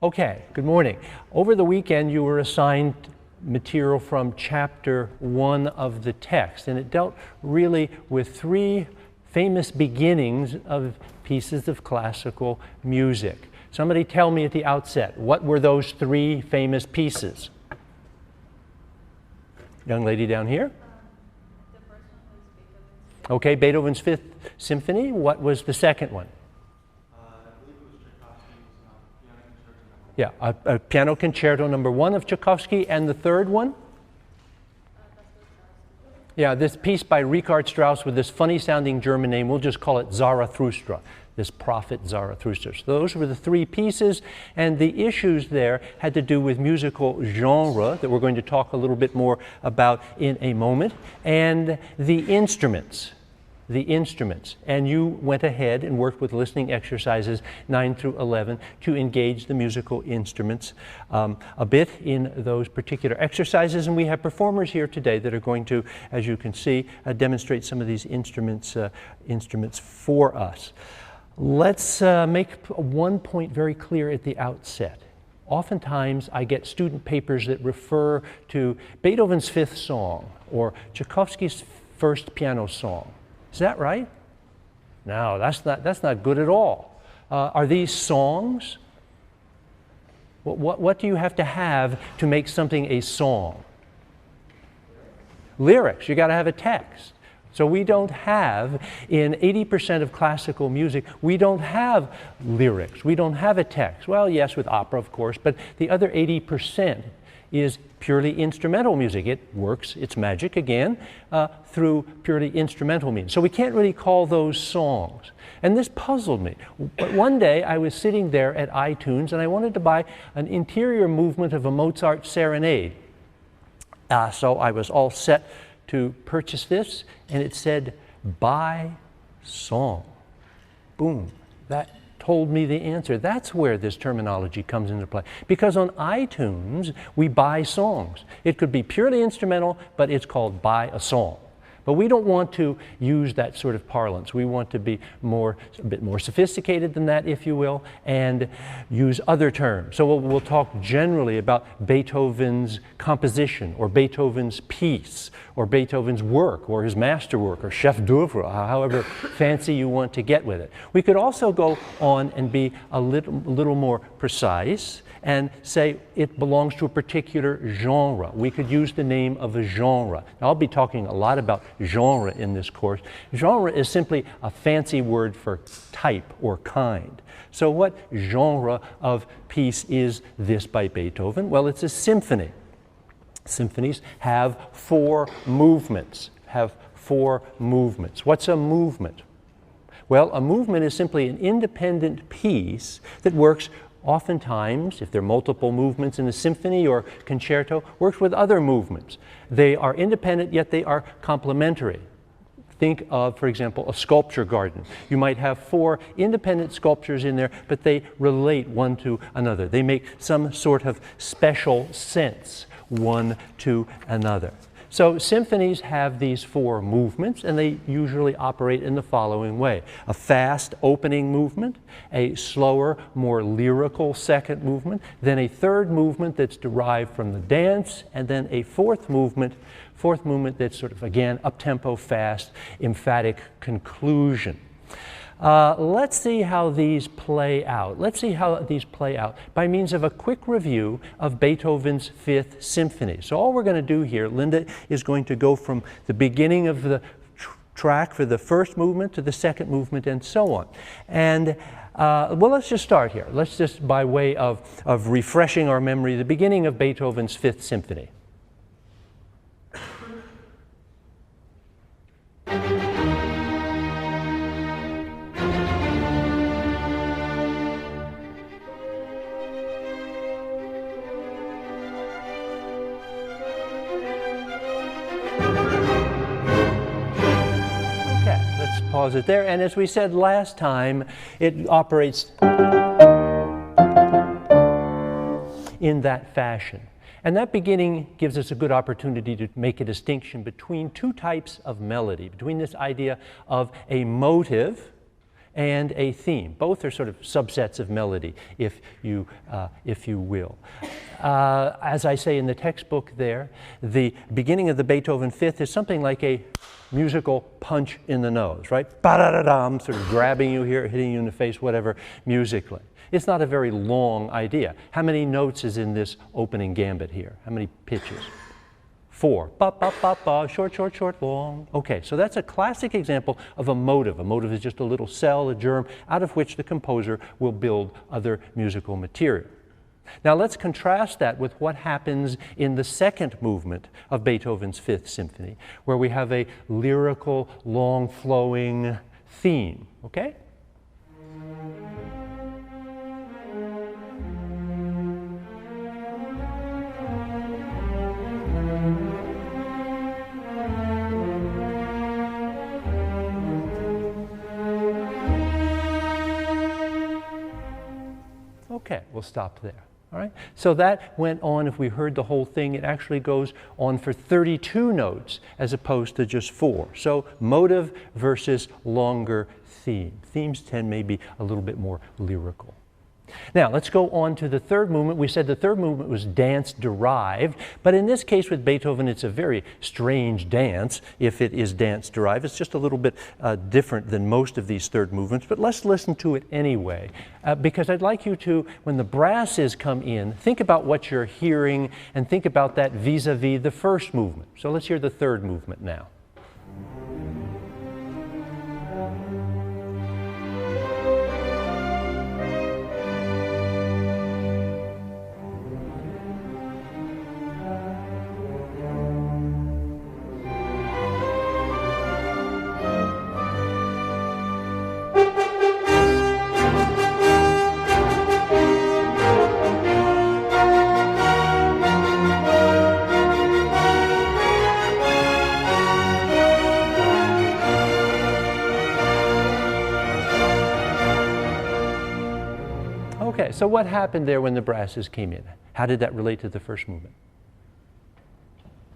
Okay, good morning. Over the weekend you were assigned material from chapter 1 of the text, and it dealt really with three famous beginnings of pieces of classical music. Somebody tell me at the outset, what were those three famous pieces? Young lady down here? The first one was Beethoven's. Okay, Beethoven's Fifth Symphony. What was the second one? I believe it was Tchaikovsky's Piano Concerto No. 1. Yeah, a Piano Concerto No. 1 of Tchaikovsky, and the third one? Yeah, this piece by Richard Strauss with this funny-sounding German name, we'll just call it Zarathustra, this prophet Zarathustra. So those were the three pieces, and the issues there had to do with musical genre that we're going to talk a little bit more about in a moment, and the instruments. And you went ahead and worked with listening exercises 9 through 11 to engage the musical instruments a bit in those particular exercises. And we have performers here today that are going to, as you can see, demonstrate some of these instruments for us. Let's make one point very clear at the outset. Oftentimes I get student papers that refer to Beethoven's Fifth Song or Tchaikovsky's First Piano Song. Is that right? No, that's not good at all. Are these songs? What do you have to make something a song? Lyrics. You got to have a text. So we don't have, in 80% of classical music, we don't have lyrics. We don't have a text. Well, yes, with opera, of course, but the other 80% is purely instrumental music. It works its magic again through purely instrumental means. So we can't really call those songs. And this puzzled me. But one day I was sitting there at iTunes and I wanted to buy an interior movement of a Mozart serenade. So I was all set to purchase this, and it said, buy song. Boom. That told me the answer. That's where this terminology comes into play. Because on iTunes, we buy songs. It could be purely instrumental, but it's called buy a song. But we don't want to use that sort of parlance. We want to be a bit more sophisticated than that, if you will, and use other terms. So we'll talk generally about Beethoven's composition, or Beethoven's piece, or Beethoven's work, or his masterwork, or chef d'oeuvre, however fancy you want to get with it. We could also go on and be a little more precise and say it belongs to a particular genre. We could use the name of a genre. Now, I'll be talking a lot about genre in this course. Genre is simply a fancy word for type or kind. So what genre of piece is this by Beethoven? Well, it's a symphony. Symphonies have four movements. What's a movement? Well, a movement is simply an independent piece that works oftentimes, if there are multiple movements in a symphony or concerto, works with other movements. They are independent, yet they are complementary. Think of, for example, a sculpture garden. You might have four independent sculptures in there, but they relate one to another. They make some sort of special sense one to another. So symphonies have these four movements, and they usually operate in the following way. A fast opening movement, a slower, more lyrical second movement, then a third movement that's derived from the dance, and then a fourth movement that's sort of, again, up-tempo, fast, emphatic conclusion. Let's see how these play out. By means of a quick review of Beethoven's Fifth Symphony. So all we're going to do here, Linda is going to go from the beginning of the track for the first movement to the second movement and so on. And well, let's just start here. Let's just, by way of refreshing our memory, the beginning of Beethoven's Fifth Symphony. Pause it there, and as we said last time, it operates in that fashion. And that beginning gives us a good opportunity to make a distinction between two types of melody, between this idea of a motive and a theme. Both are sort of subsets of melody, if you will. As I say in the textbook there, the beginning of the Beethoven Fifth is something like a musical punch in the nose, right? Ba-da-da-dum, sort of grabbing you here, hitting you in the face, whatever, musically. It's not a very long idea. How many notes is in this opening gambit here? How many pitches? 4. Ba, ba, ba, ba, short, short, short, long. Okay, so that's a classic example of a motive. A motive is just a little cell, a germ, out of which the composer will build other musical material. Now let's contrast that with what happens in the second movement of Beethoven's Fifth Symphony, where we have a lyrical, long-flowing theme, okay? Okay, we'll stop there. All right? So that went on, if we heard the whole thing, it actually goes on for 32 notes as opposed to just 4. So motive versus longer theme. Themes tend maybe a little bit more lyrical. Now, let's go on to the third movement. We said the third movement was dance-derived, but in this case with Beethoven, it's a very strange dance if it is dance-derived. It's just a little bit different than most of these third movements, but let's listen to it anyway, because I'd like you to, when the brasses come in, think about what you're hearing and think about that vis-a-vis the first movement. So let's hear the third movement now. Okay, so what happened there when the brasses came in? How did that relate to the first movement?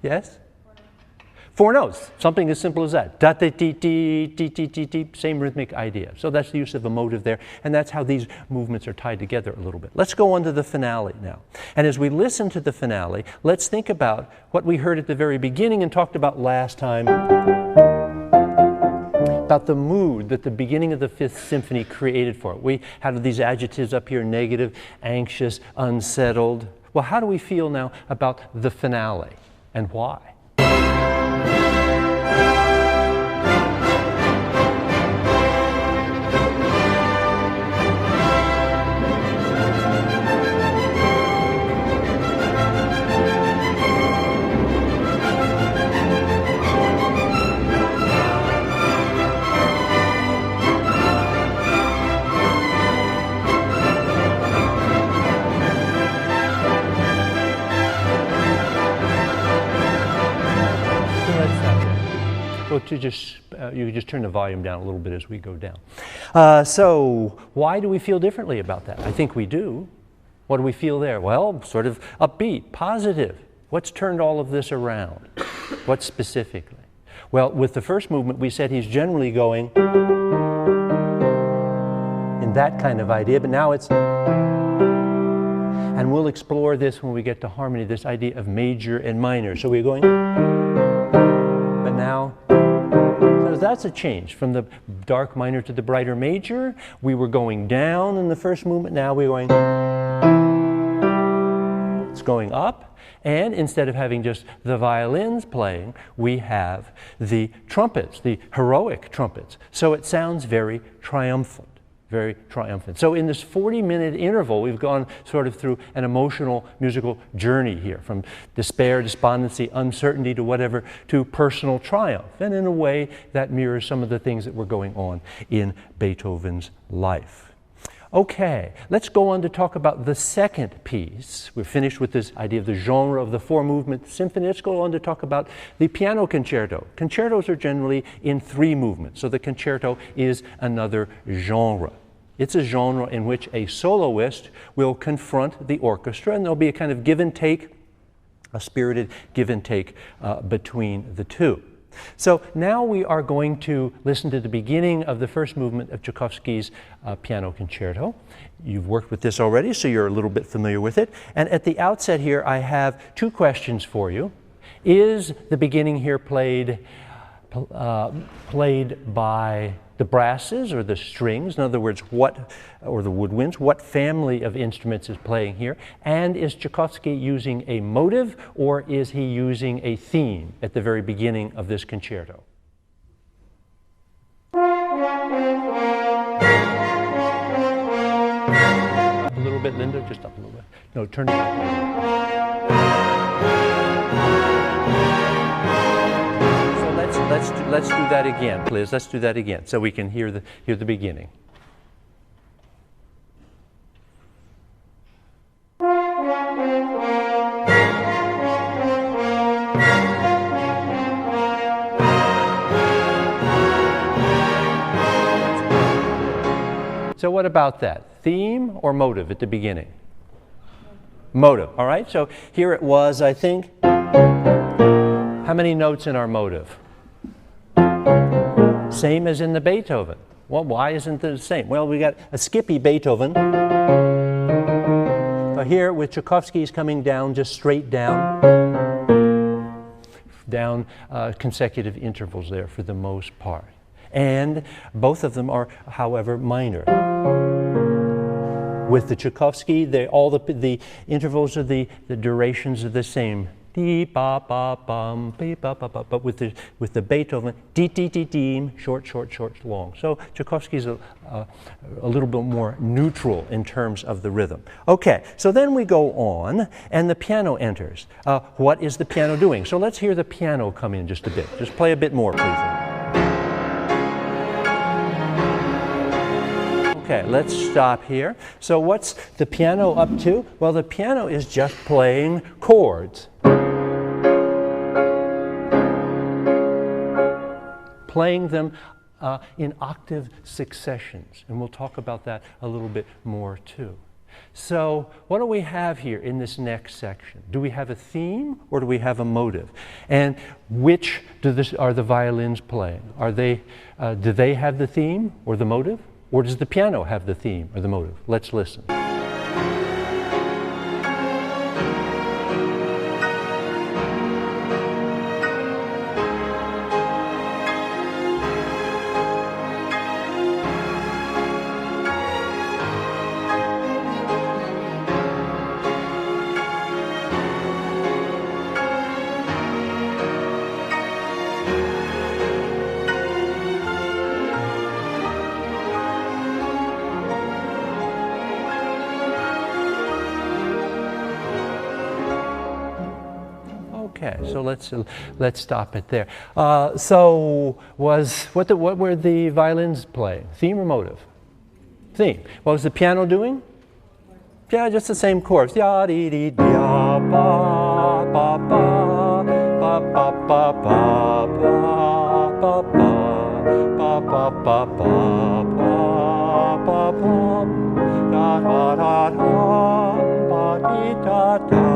Yes? 4 notes, something as simple as that. Da da dee dee dee dee dee dee, same rhythmic idea. So that's the use of a motive there, and that's how these movements are tied together a little bit. Let's go on to the finale now. And as we listen to the finale, let's think about what we heard at the very beginning and talked about last time, about the mood that the beginning of the Fifth Symphony created for it. We had these adjectives up here: negative, anxious, unsettled. Well, how do we feel now about the finale, and why? Well, you can just turn the volume down a little bit as we go down. So why do we feel differently about that? I think we do. What do we feel there? Well, sort of upbeat, positive. What's turned all of this around? What specifically? Well, with the first movement, we said he's generally going in that kind of idea, but now it's, and we'll explore this when we get to harmony, this idea of major and minor. So we're going, but now, so that's a change from the dark minor to the brighter major. We were going down in the first movement, now we're going, it's going up, and instead of having just the violins playing, we have the trumpets, the heroic trumpets. So it sounds very triumphant. Very triumphant. So in this 40-minute interval, we've gone sort of through an emotional musical journey here, from despair, despondency, uncertainty to whatever, to personal triumph. And in a way, that mirrors some of the things that were going on in Beethoven's life. Okay, let's go on to talk about the second piece. We're finished with this idea of the genre of the 4-movement symphony. Let's go on to talk about the piano concerto. Concertos are generally in 3 movements, so the concerto is another genre. It's a genre in which a soloist will confront the orchestra, and there'll be a kind of give and take, a spirited give and take between the two. So now we are going to listen to the beginning of the first movement of Tchaikovsky's piano concerto. You've worked with this already, so you're a little bit familiar with it. And at the outset here, I have two questions for you. Is the beginning here played by the brasses or the strings? In other words, or the woodwinds, what family of instruments is playing here? And is Tchaikovsky using a motive, or is he using a theme at the very beginning of this concerto? Up a little bit, Linda, just up a little bit. No, turn it up a little bit. Let's do that again, please. Let's do that again so we can hear the beginning. So what about that? Theme or motive at the beginning? Motive, all right? So here it was, I think. How many notes in our motive? Same as in the Beethoven. Well, why isn't it the same? Well, we got a skippy Beethoven. But here with Tchaikovsky's coming down, just straight down. Down consecutive intervals there for the most part. And both of them are, however, minor. With the Tchaikovsky, all the intervals of the durations are the same. Dee ba ba bum, be ba ba ba. But with the Beethoven, dee dee dee dee, short, short, short, long. So Tchaikovsky's a little bit more neutral in terms of the rhythm. Okay, so then we go on, and the piano enters. What is the piano doing? So let's hear the piano come in just a bit. Just play a bit more, please. Okay, let's stop here. So what's the piano up to? Well, the piano is just playing chords. Playing them in octave successions. And we'll talk about that a little bit more too. So what do we have here in this next section? Do we have a theme or do we have a motive? And which are the violins playing? Do they have the theme or the motive? Or does the piano have the theme or the motive? Let's listen. Okay, so let's stop it there. So what were the violins playing? Theme or motive? Theme. What was the piano doing? Yeah, just the same chords. Ya dee dee ya ba ba ba ba ba ba ba ba ba ba ba ba ba ba da da da da ba dee da da.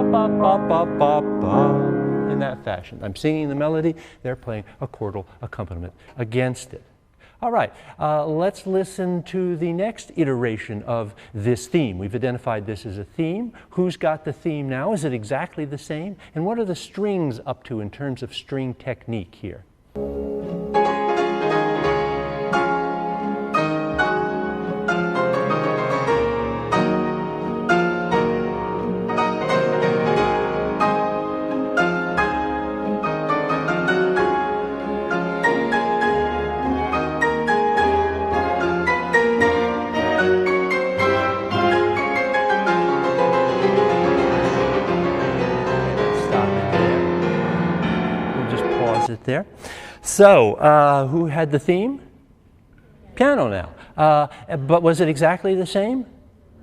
Ba, ba, ba, ba, ba, in that fashion. I'm singing the melody, they're playing a chordal accompaniment against it. All right, let's listen to the next iteration of this theme. We've identified this as a theme. Who's got the theme now? Is it exactly the same? And what are the strings up to in terms of string technique here? There. So, who had the theme? Piano now. But was it exactly the same?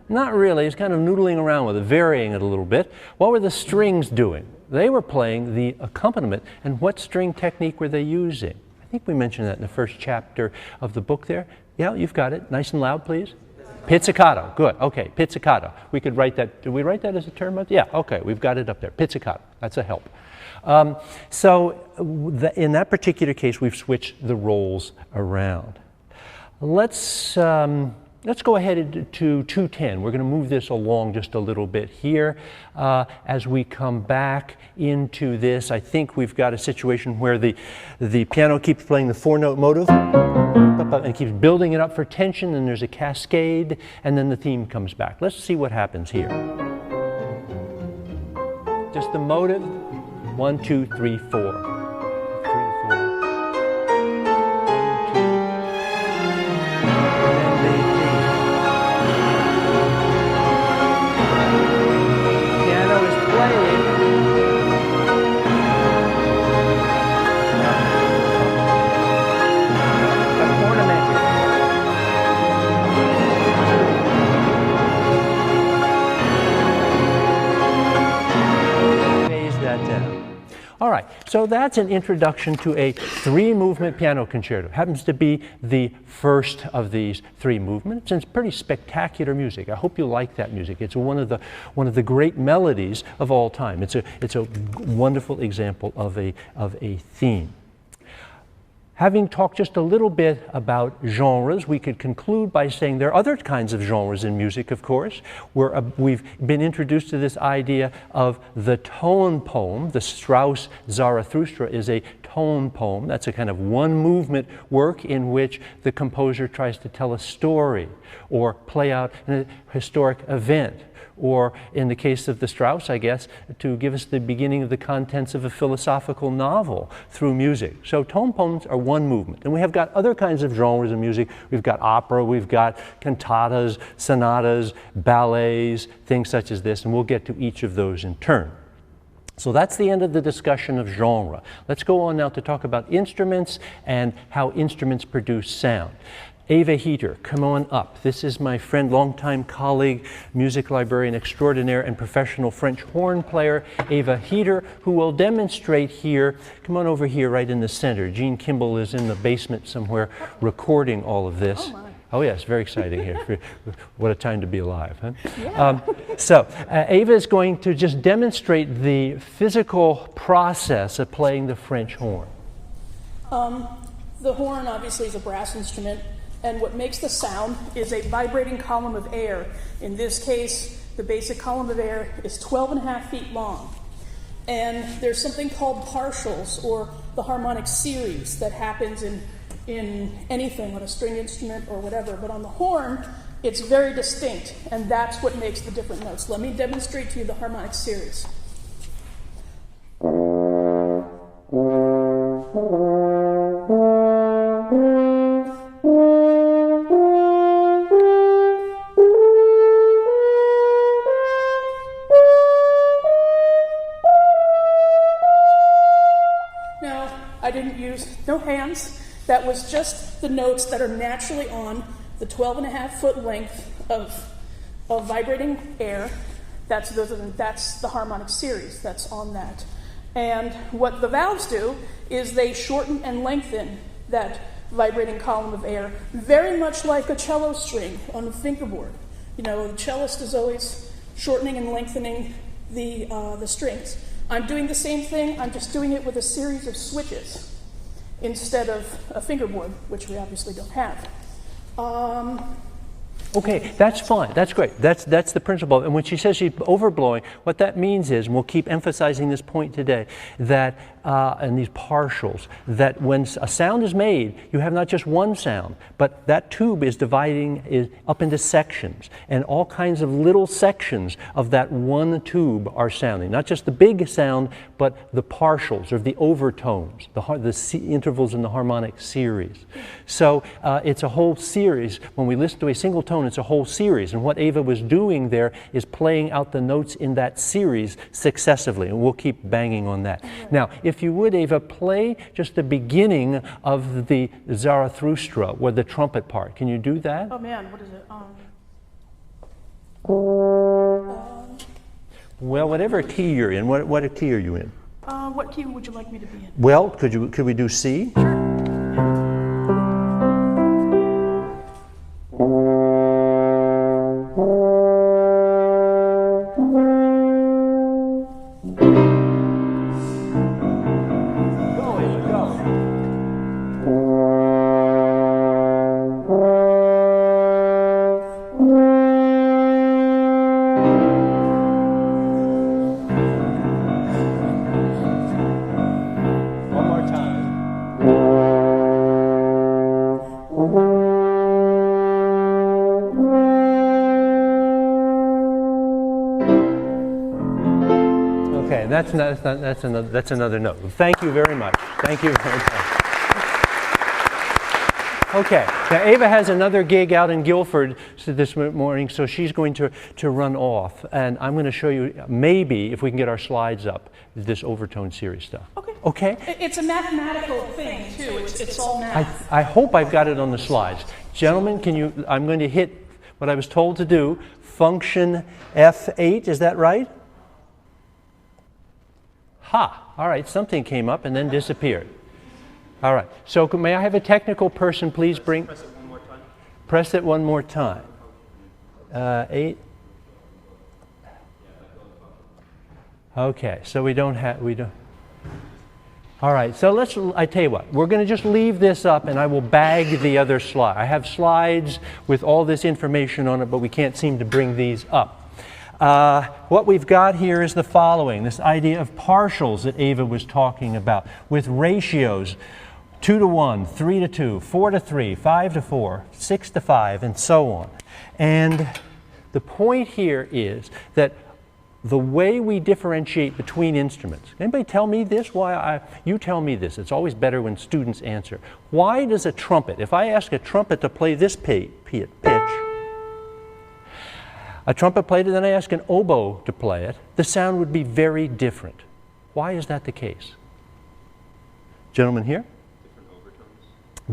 Not really. It's kind of noodling around with it, varying it a little bit. What were the strings doing? They were playing the accompaniment. And what string technique were they using? I think we mentioned that in the first chapter of the book there. Yeah, you've got it. Nice and loud, please. Pizzicato, good, okay, pizzicato. We could write that, did we write that as a term? Yeah, okay, we've got it up there, pizzicato, that's a help. In that particular case, we've switched the roles around. Let's go ahead to 210. We're going to move this along just a little bit here. As we come back into this, I think we've got a situation where the piano keeps playing the four-note motive and keeps building it up for tension, and there's a cascade, and then the theme comes back. Let's see what happens here. Just the motive, 1, 2, 3, 4. All right, so that's an introduction to a three-movement piano concerto. It happens to be the first of these three movements, and it's pretty spectacular music. I hope you like that music. It's one of the great melodies of all time. It's a wonderful example of a theme. Having talked just a little bit about genres, we could conclude by saying there are other kinds of genres in music, of course. We've been introduced to this idea of the tone poem. The Strauss Zarathustra is a tone poem. That's a kind of one-movement work in which the composer tries to tell a story or play out a historic event, or in the case of the Strauss, I guess, to give us the beginning of the contents of a philosophical novel through music. So tone poems are one movement. And we have got other kinds of genres of music. We've got opera, we've got cantatas, sonatas, ballets, things such as this, and we'll get to each of those in turn. So that's the end of the discussion of genre. Let's go on now to talk about instruments and how instruments produce sound. Eva Heater, come on up. This is my friend, longtime colleague, music librarian extraordinaire and professional French horn player, Eva Heater, who will demonstrate here. Come on over here right in the center. Gene Kimball is in the basement somewhere recording all of this. Oh yes, very exciting here. What a time to be alive, huh? Yeah. Eva is going to just demonstrate the physical process of playing the French horn. The horn obviously is a brass instrument. And what makes the sound is a vibrating column of air. In this case, the basic column of air is 12.5 feet long. And there's something called partials, or the harmonic series, that happens in anything, on a string instrument or whatever. But on the horn, it's very distinct, and that's what makes the different notes. Let me demonstrate to you the harmonic series. No hands. That was just the notes that are naturally on the 12.5 foot length of vibrating air. That's the harmonic series that's on that. And what the valves do is they shorten and lengthen that vibrating column of air, very much like a cello string on a fingerboard. You know, the cellist is always shortening and lengthening the strings. I'm doing the same thing, I'm just doing it with a series of switches instead of a fingerboard, which we obviously don't have. Okay, that's fine. That's great. That's the principle. And when she says she's overblowing, what that means is, and we'll keep emphasizing this point today, that and these partials, that when a sound is made, you have not just one sound, but that tube is dividing up into sections, and all kinds of little sections of that one tube are sounding. Not just the big sound, but the partials, or the overtones, the intervals in the harmonic series. So it's a whole series. When we listen to a single tone, it's a whole series. And what Eva was doing there is playing out the notes in that series successively. And we'll keep banging on that. Now, if you would, Eva, play just the beginning of the Zarathustra, or the trumpet part. Can you do that? Oh man, what is it? Well, whatever key you're in. What key are you in? What key would you like me to be in? Well, could we do C? Sure. that's another note. Thank you very much. Thank you very much. Okay, now Ava has another gig out in Guilford this morning, so she's going to run off. And I'm going to show you, maybe, if we can get our slides up, this overtone series stuff. Okay. Okay? It's a mathematical thing, too. It's all math. I hope I've got it on the slides. Gentlemen, I'm going to hit what I was told to do, function F8, is that right? Ha! All right, something came up and then disappeared. All right, so may I have a technical person please bring... Press it one more time. Press it one more time. 8. Okay, so we don't... All right, so I tell you what, we're going to just leave this up and I will bag the other slide. I have slides with all this information on it, but we can't seem to bring these up. What we've got here is the following, this idea of partials that Ava was talking about, with ratios 2 to 1, 3 to 2, 4 to 3, 5 to 4, 6 to 5, and so on. And the point here is that the way we differentiate between instruments. Anybody tell me this? You tell me this. It's always better when students answer. Why does a trumpet, if I ask a trumpet to play this pitch, a trumpet played it, then I ask an oboe to play it, the sound would be very different. Why is that the case? Gentlemen here?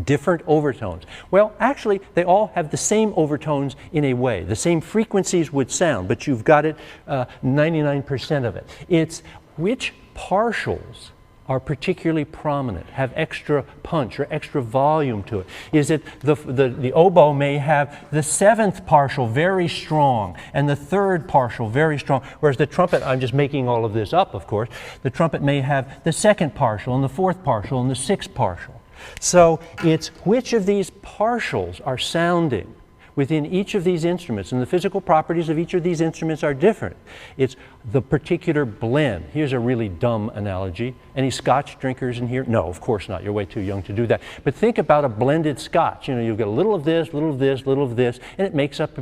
Different overtones. Well, actually, they all have the same overtones in a way. The same frequencies would sound, but you've got it 99% of it. It's which partials are particularly prominent, have extra punch or extra volume to it. Is it the oboe may have the 7th partial very strong and the 3rd partial very strong, whereas the trumpet, I'm just making all of this up, of course, the trumpet may have the 2nd partial and the 4th partial and the 6th partial. So it's which of these partials are sounding within each of these instruments, and the physical properties of each of these instruments are different. It's the particular blend. Here's a really dumb analogy. Any scotch drinkers in here? No, of course not. You're way too young to do that. But think about a blended scotch. You know, you've got a little of this, little of this, little of this, and it makes up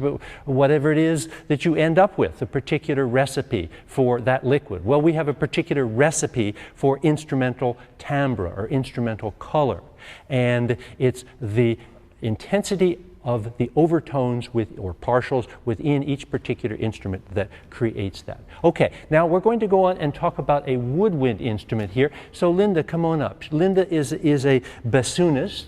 whatever it is that you end up with, a particular recipe for that liquid. Well, we have a particular recipe for instrumental timbre or instrumental color. And it's the intensity of the overtones or partials within each particular instrument that creates that. Okay, now we're going to go on and talk about a woodwind instrument here. So Linda, come on up. Linda is a bassoonist.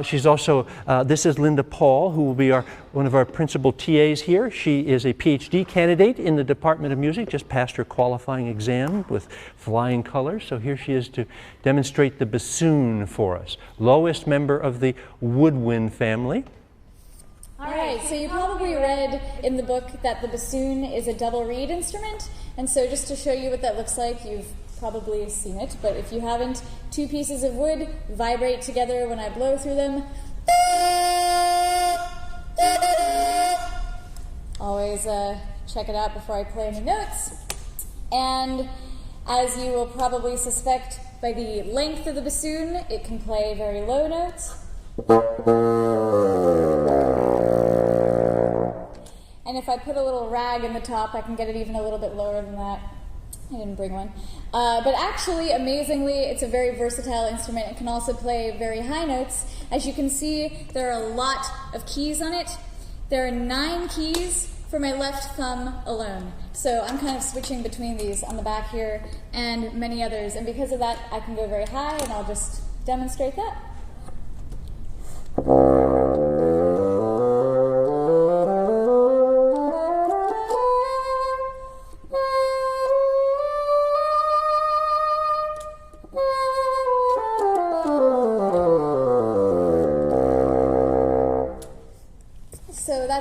She's also, this is Linda Paul, who will be one of our principal TAs here. She is a PhD candidate in the Department of Music, just passed her qualifying exam with flying colors. So here she is to demonstrate the bassoon for us. Lowest member of the woodwind family. All right, so you probably read in the book that the bassoon is a double reed instrument. And so just to show you what that looks like, you've probably seen it, but if you haven't, 2 pieces of wood vibrate together when I blow through them. Always check it out before I play any notes. And as you will probably suspect by the length of the bassoon, it can play very low notes. And if I put a little rag in the top, I can get it even a little bit lower than that. I didn't bring one. But actually, amazingly, it's a very versatile instrument. It can also play very high notes. As you can see, there are a lot of keys on it. There are 9 keys for my left thumb alone. So I'm kind of switching between these on the back here and many others. And because of that, I can go very high, and I'll just demonstrate that.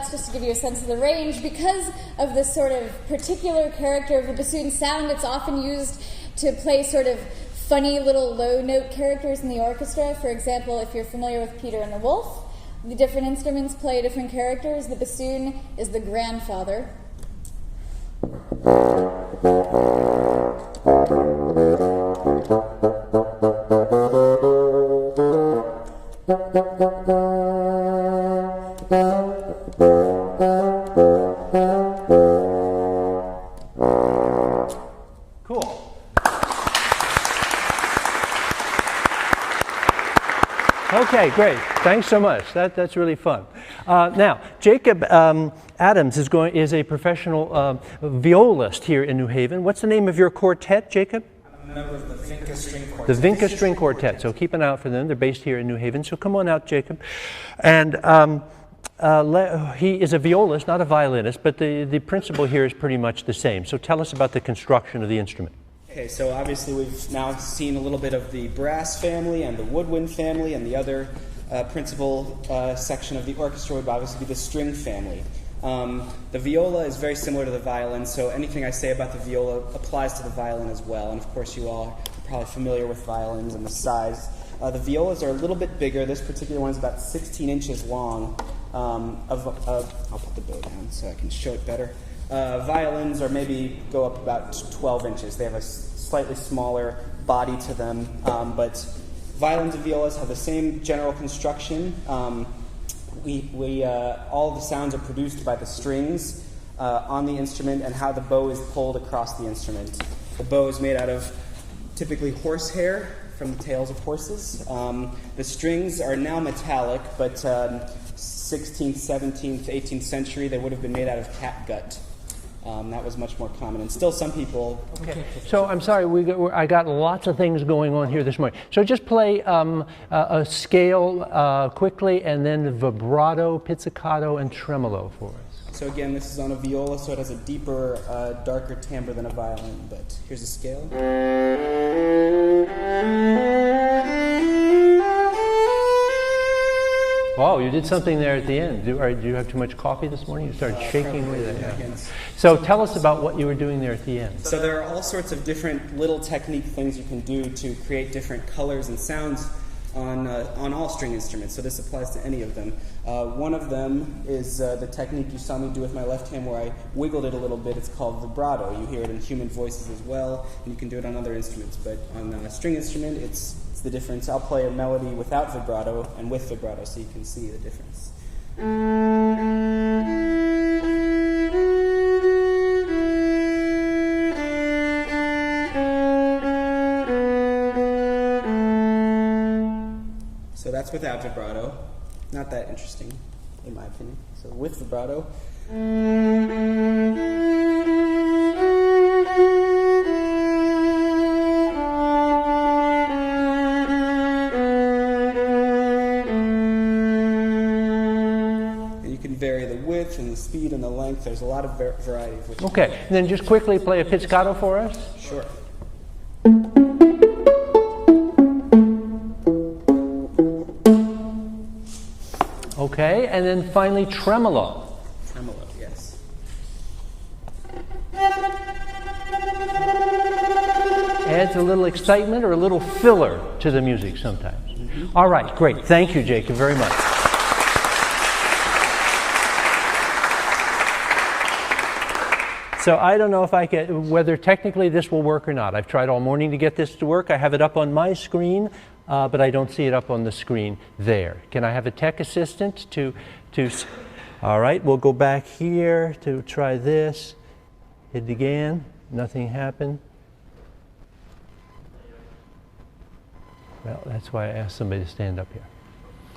Just to give you a sense of the range, because of this sort of particular character of the bassoon sound, it's often used to play sort of funny little low note characters in the orchestra. For example, if you're familiar with Peter and the Wolf, the different instruments play different characters. The bassoon is the grandfather. Cool. Okay, great. Thanks so much. That's really fun. Now, Jacob Adams is a professional violist here in New Haven. What's the name of your quartet, Jacob? I'm a member of the Vinca String Quartet. The Vinca String Quartet. So keep an eye out for them. They're based here in New Haven. So come on out, Jacob. And he is a violist, not a violinist, but the principle here is pretty much the same. So tell us about the construction of the instrument. Okay, so obviously we've now seen a little bit of the brass family and the woodwind family, and the other principal section of the orchestra would obviously be the string family. The viola is very similar to the violin, so anything I say about the viola applies to the violin as well. And of course you all are probably familiar with violins and the size. The violas are a little bit bigger. This particular one is about 16 inches long. I'll put the bow down so I can show it better. Violins are maybe go up about 12 inches. They have a slightly smaller body to them, but violins and violas have the same general construction. All the sounds are produced by the strings on the instrument and how the bow is pulled across the instrument. The bow is made out of typically horsehair from the tails of horses. The strings are now metallic, but 16th, 17th, 18th century, they would have been made out of catgut. That was much more common, and still some people... Okay. So I'm sorry, I got lots of things going on here this morning. So just play a scale quickly, and then the vibrato, pizzicato, and tremolo for us. So again, this is on a viola, so it has a deeper, darker timbre than a violin, but here's a scale. Wow, you did something there at the end. Do you have too much coffee this morning? You started shaking away there. Yeah. So tell us about what you were doing there at the end. So there are all sorts of different little technique things you can do to create different colors and sounds on all string instruments. So this applies to any of them. One of them is the technique you saw me do with my left hand where I wiggled it a little bit. It's called vibrato. You hear it in human voices as well, and you can do it on other instruments. But on a string instrument, it's the difference. I'll play a melody without vibrato and with vibrato so you can see the difference. So that's without vibrato. Not that interesting, in my opinion. So with vibrato. Vary the width and the speed and the length. There's a lot of variety of which. Okay, and then just quickly play a pizzicato for us. Sure. Okay, and then finally tremolo. Tremolo, yes. Adds a little excitement or a little filler to the music sometimes. Mm-hmm. All right, great. Thank you, Jacob, very much. So I don't know if whether technically this will work or not. I've tried all morning to get this to work. I have it up on my screen, but I don't see it up on the screen there. Can I have a tech assistant to all right, we'll go back here to try this. Hit it again, nothing happened. Well, that's why I asked somebody to stand up here.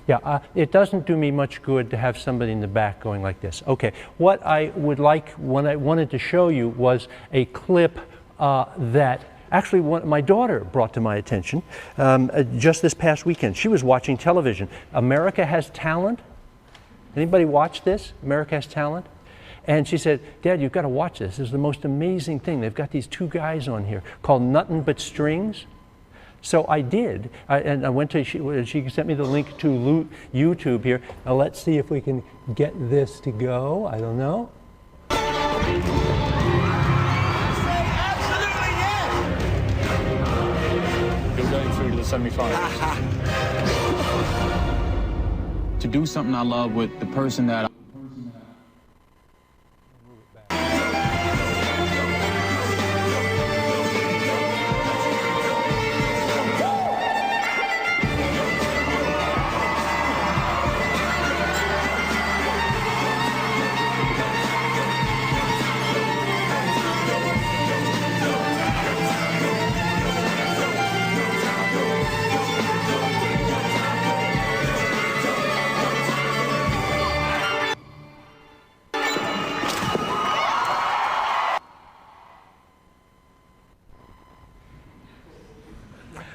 Yeah, it doesn't do me much good to have somebody in the back going like this. Okay, what I would like, what I wanted to show you was a clip that actually my daughter brought to my attention just this past weekend. She was watching television. America Has Talent. Anybody watch this? America Has Talent? And she said, Dad, you've got to watch this. This is the most amazing thing. They've got these two guys on here called Nuttin' But Strings. So I did, and I went to, she sent me the link to YouTube here. Now let's see if we can get this to go. I don't know. You're going through to the semifinals. To do something I love with the person that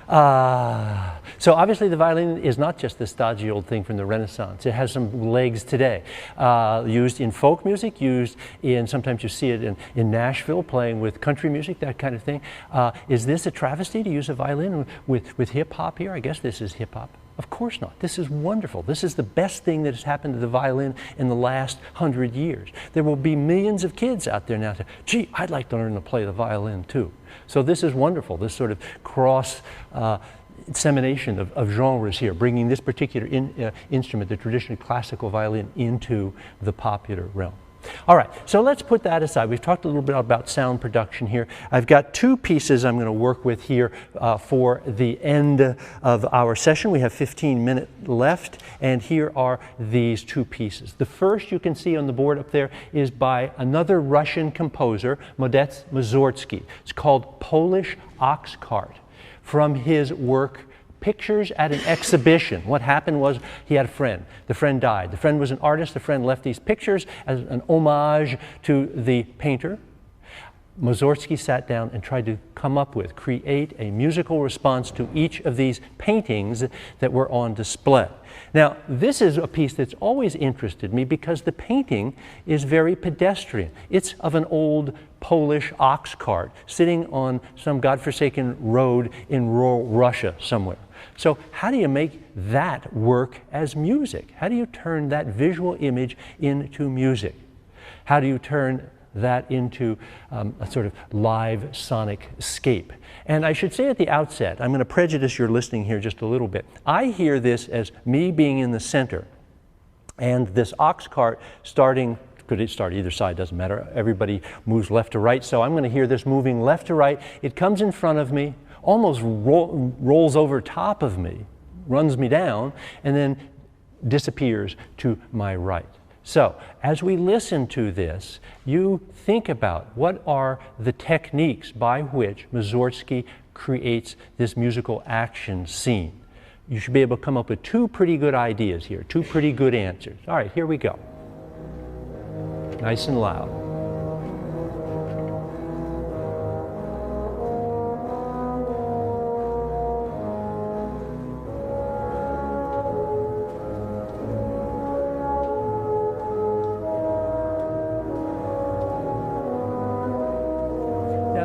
So obviously the violin is not just this stodgy old thing from the Renaissance. It has some legs today. Used in folk music, used in, sometimes you see it in Nashville playing with country music, that kind of thing. Is this a travesty to use a violin with hip hop here? I guess this is hip hop. Of course not. This is wonderful. This is the best thing that has happened to the violin in the last 100 years. There will be millions of kids out there now saying, gee, I'd like to learn to play the violin too. So this is wonderful, this sort of cross dissemination of genres here, bringing this particular instrument, the traditionally classical violin, into the popular realm. All right, so let's put that aside. We've talked a little bit about sound production here. I've got two pieces I'm going to work with here for the end of our session. We have 15 minutes left, and here are these two pieces. The first you can see on the board up there is by another Russian composer, Modest Mussorgsky. It's called Polish Ox Cart, from his work Pictures at an Exhibition. What happened was he had a friend. The friend died. The friend was an artist. The friend left these pictures as an homage to the painter. Mussorgsky sat down and tried to create a musical response to each of these paintings that were on display. Now, this is a piece that's always interested me because the painting is very pedestrian. It's of an old Polish ox cart sitting on some godforsaken road in rural Russia somewhere. So how do you make that work as music? How do you turn that visual image into music? How do you turn that into a sort of live sonic scape? And I should say at the outset, I'm going to prejudice your listening here just a little bit. I hear this as me being in the center and this ox cart starting, could it start either side, doesn't matter. Everybody moves left to right, so I'm going to hear this moving left to right. It comes in front of me, almost rolls over top of me, runs me down, and then disappears to my right. So, as we listen to this, you think about what are the techniques by which Mussorgsky creates this musical action scene. You should be able to come up with two pretty good ideas here, two pretty good answers. All right, here we go. Nice and loud.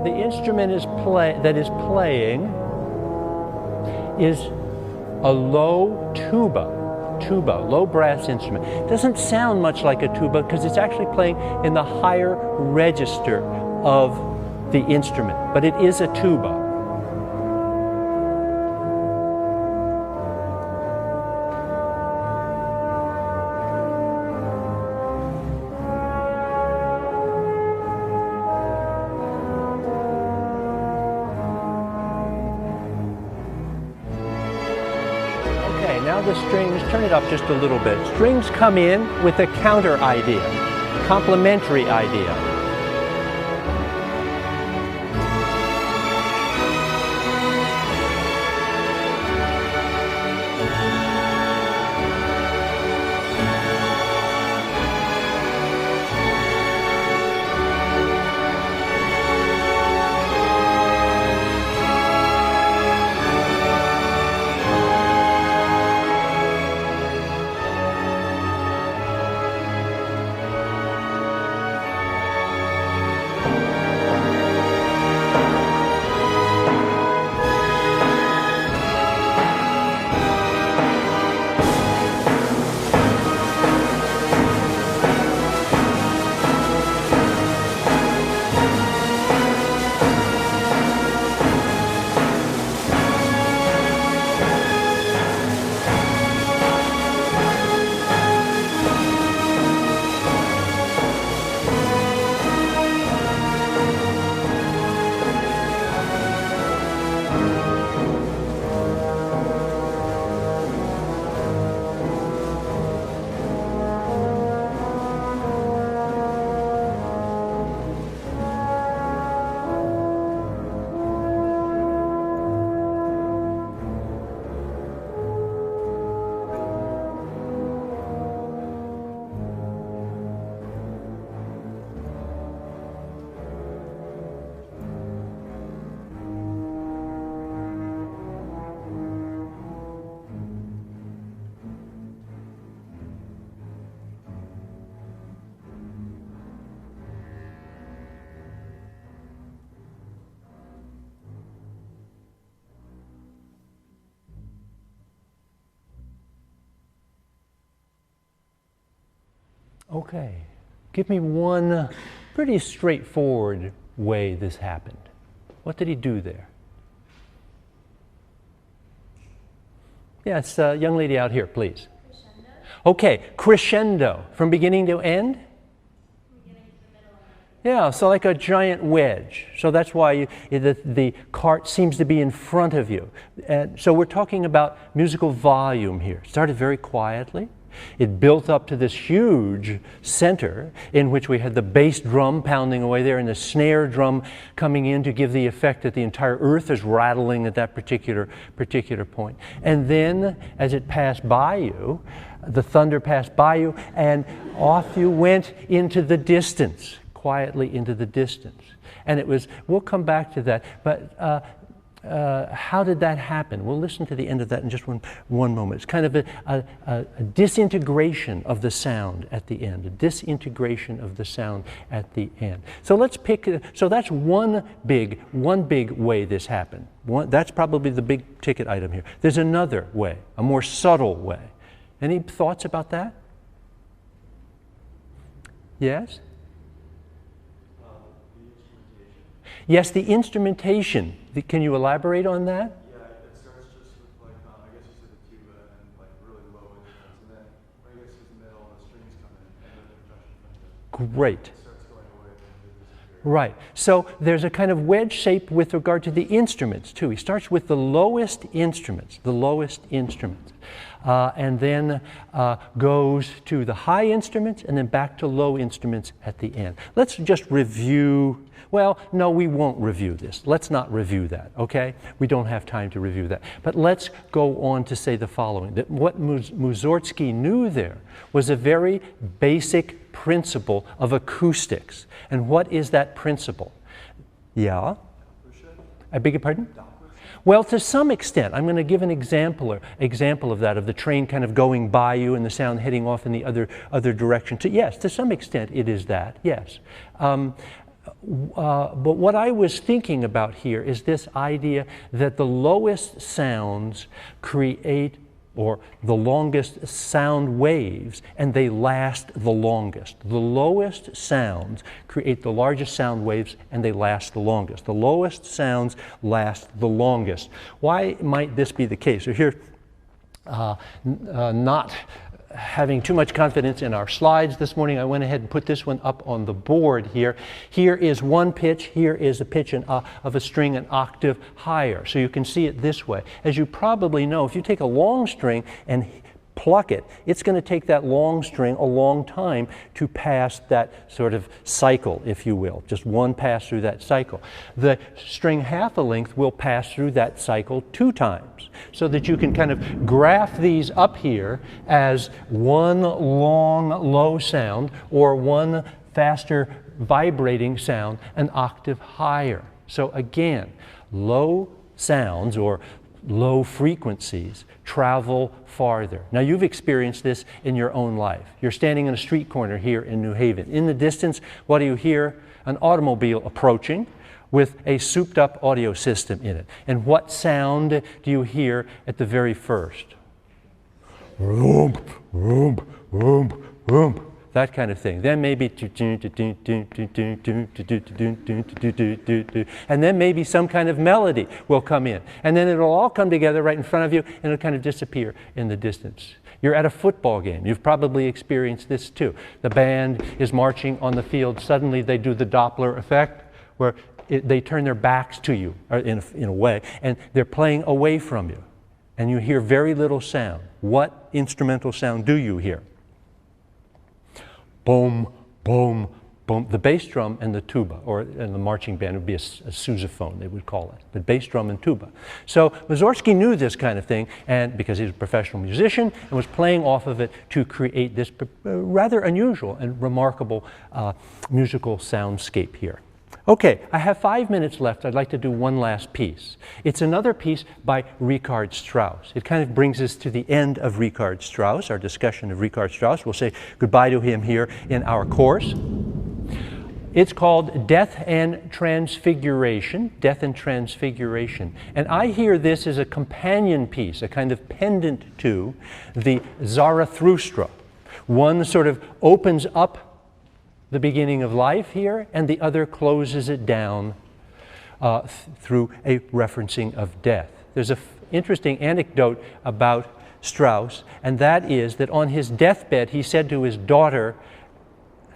The instrument that is playing is a low tuba, low brass instrument. It doesn't sound much like a tuba because it's actually playing in the higher register of the instrument, but it is a tuba. Now the strings, turn it up just a little bit. Strings come in with a counter idea, complementary idea. Okay. Give me one pretty straightforward way this happened. What did he do there? Yes, young lady out here, please. Crescendo. Okay, crescendo. From beginning to end? From beginning to the middle. Yeah, so like a giant wedge. So that's why the cart seems to be in front of you. And so we're talking about musical volume here. It started very quietly. It built up to this huge center in which we had the bass drum pounding away there and the snare drum coming in to give the effect that the entire earth is rattling at that particular point. And then as it passed by you, the thunder passed by you and off you went into the distance, quietly into the distance. And it was, we'll come back to that, but how did that happen? We'll listen to the end of that in just one moment. It's kind of a disintegration of the sound at the end, a disintegration of the sound at the end. So let's pick, so that's one big way this happened. That's probably the big ticket item here. There's another way, a more subtle way. Any thoughts about that? Yes? Yes, the instrumentation. Can you elaborate on that? Yeah, it starts just with like, I guess you said the tuba and like really low instruments, and then when it gets to the middle, the strings come in, and then the percussion comes in. Great. It starts going away, and then it disappears. Right. So there's a kind of wedge shape with regard to the instruments too. He starts with the lowest instruments, and then goes to the high instruments and then back to low instruments at the end. Let's just review. Well, no, we won't review this. Let's not review that, okay? We don't have time to review that. But let's go on to say the following, that what Mussorgsky knew there was a very basic principle of acoustics. And what is that principle? Yeah? I beg your pardon? Well, to some extent, I'm going to give an example of that, of the train kind of going by you and the sound heading off in the other direction. Yes, to some extent it is that, yes. But what I was thinking about here is this idea that the lowest sounds create, or the longest sound waves, and they last the longest. The lowest sounds create the largest sound waves, and they last the longest. The lowest sounds last the longest. Why might this be the case? So here, not having too much confidence in our slides this morning, I went ahead and put this one up on the board here. Here is one pitch, here is a pitch of a string an octave higher. So you can see it this way. As you probably know, if you take a long string and pluck it, it's going to take that long string a long time to pass that sort of cycle, if you will. Just one pass through that cycle. The string half a length will pass through that cycle 2 times, so that you can kind of graph these up here as one long low sound or one faster vibrating sound an octave higher. So again, low sounds or low frequencies travel farther. Now you've experienced this in your own life. You're standing in a street corner here in New Haven. In the distance, what do you hear? An automobile approaching with a souped up audio system in it. And what sound do you hear at the very first? Vroom, vroom, vroom, vroom. That kind of thing. Then maybe, and then maybe some kind of melody will come in. And then it'll all come together right in front of you and it'll kind of disappear in the distance. You're at a football game. You've probably experienced this too. The band is marching on the field. Suddenly they do the Doppler effect where they turn their backs to you in a way, and they're playing away from you. And you hear very little sound. What instrumental sound do you hear? Boom, boom, boom. The bass drum and the tuba, and the marching band would be a sousaphone, they would call it, but bass drum and tuba. So Mussorgsky knew this kind of thing, and because he was a professional musician and was playing off of it to create this rather unusual and remarkable musical soundscape here. Okay, I have 5 minutes left. I'd like to do one last piece. It's another piece by Richard Strauss. It kind of brings us to the end of Richard Strauss, our discussion of Richard Strauss. We'll say goodbye to him here in our course. It's called Death and Transfiguration, Death and Transfiguration. And I hear this as a companion piece, a kind of pendant to the Zarathustra. One sort of opens up the beginning of life here, and the other closes it down through a referencing of death. There's an interesting anecdote about Strauss, and that is that on his deathbed he said to his daughter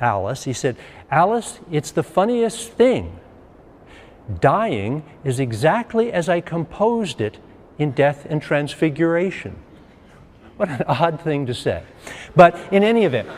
Alice, he said, "Alice, it's the funniest thing. Dying is exactly as I composed it in Death and Transfiguration." What an odd thing to say. But in any event,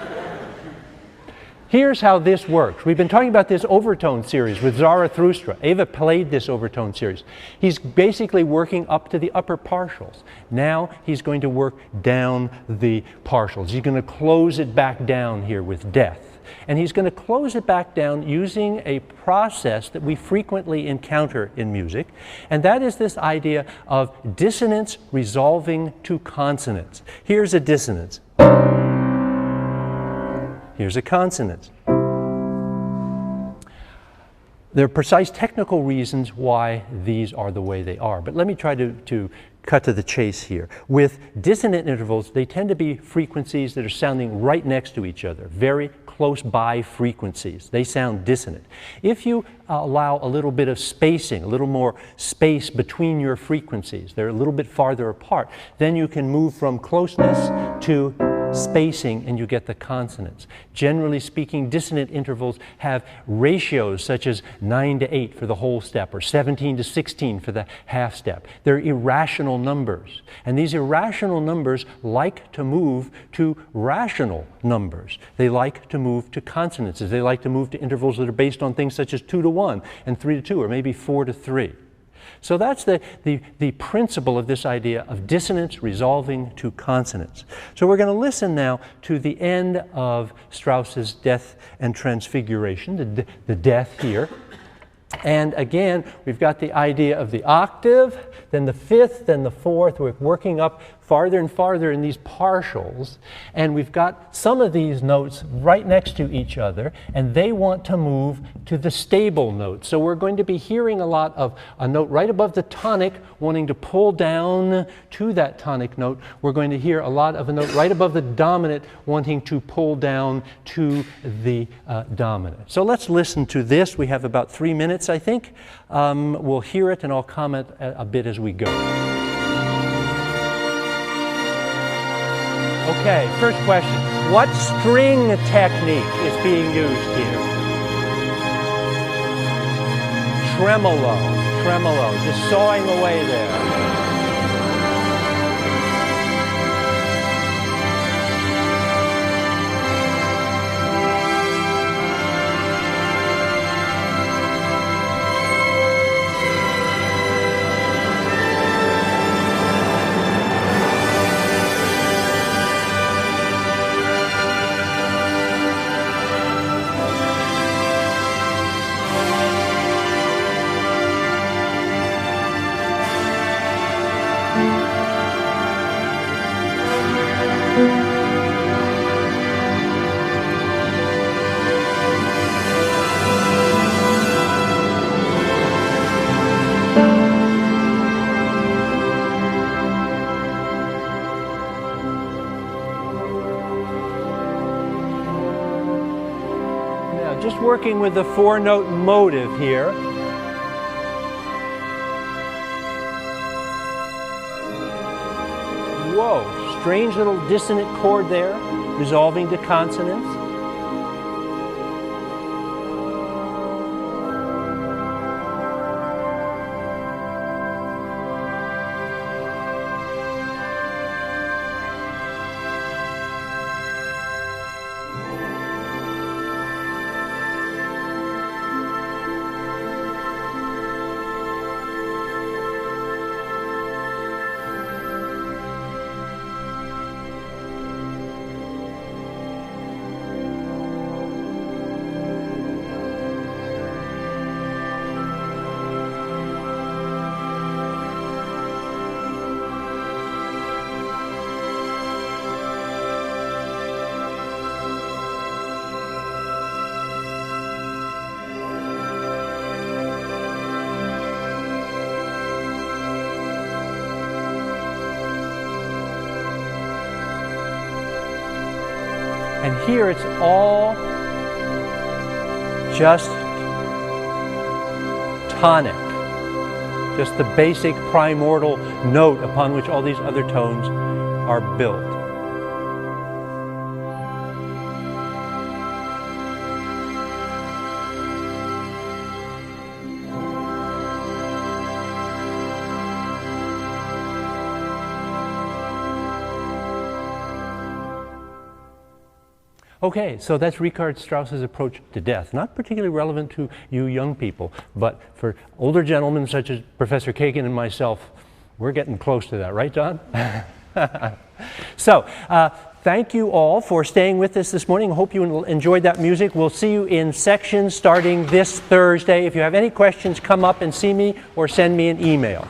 here's how this works. We've been talking about this overtone series with Zarathustra. Eva played this overtone series. He's basically working up to the upper partials. Now he's going to work down the partials. He's going to close it back down here with death. And he's going to close it back down using a process that we frequently encounter in music, and that is this idea of dissonance resolving to consonance. Here's a dissonance. Here's a consonance. There are precise technical reasons why these are the way they are, but let me try to cut to the chase here. With dissonant intervals, they tend to be frequencies that are sounding right next to each other, very close by frequencies. They sound dissonant. If you allow a little bit of spacing, a little more space between your frequencies, they're a little bit farther apart, then you can move from closeness to spacing and you get the consonants. Generally speaking, dissonant intervals have ratios such as 9 to 8 for the whole step or 17 to 16 for the half step. They're irrational numbers, and these irrational numbers like to move to rational numbers. They like to move to consonances. They like to move to intervals that are based on things such as 2 to 1 and 3 to 2 or maybe 4 to 3. So that's the principle of this idea of dissonance resolving to consonance. So we're going to listen now to the end of Strauss's Death and Transfiguration, the death here. And again, we've got the idea of the octave, then the fifth, then the fourth. We're working up farther and farther in these partials, and we've got some of these notes right next to each other, and they want to move to the stable note. So we're going to be hearing a lot of a note right above the tonic wanting to pull down to that tonic note. We're going to hear a lot of a note right above the dominant wanting to pull down to the dominant. So let's listen to this. We have about 3 minutes, I think. We'll hear it, and I'll comment a bit as we go. Okay, first question. What string technique is being used here? Tremolo, just sawing away there. Just working with the 4-note motive here. Whoa, strange little dissonant chord there, resolving to consonants. And here it's all just tonic, just the basic primordial note upon which all these other tones are built. Okay, so that's Richard Strauss's approach to death. Not particularly relevant to you young people, but for older gentlemen such as Professor Kagan and myself, we're getting close to that, right, John? So, thank you all for staying with us this morning. I hope you enjoyed that music. We'll see you in sections starting this Thursday. If you have any questions, come up and see me or send me an email.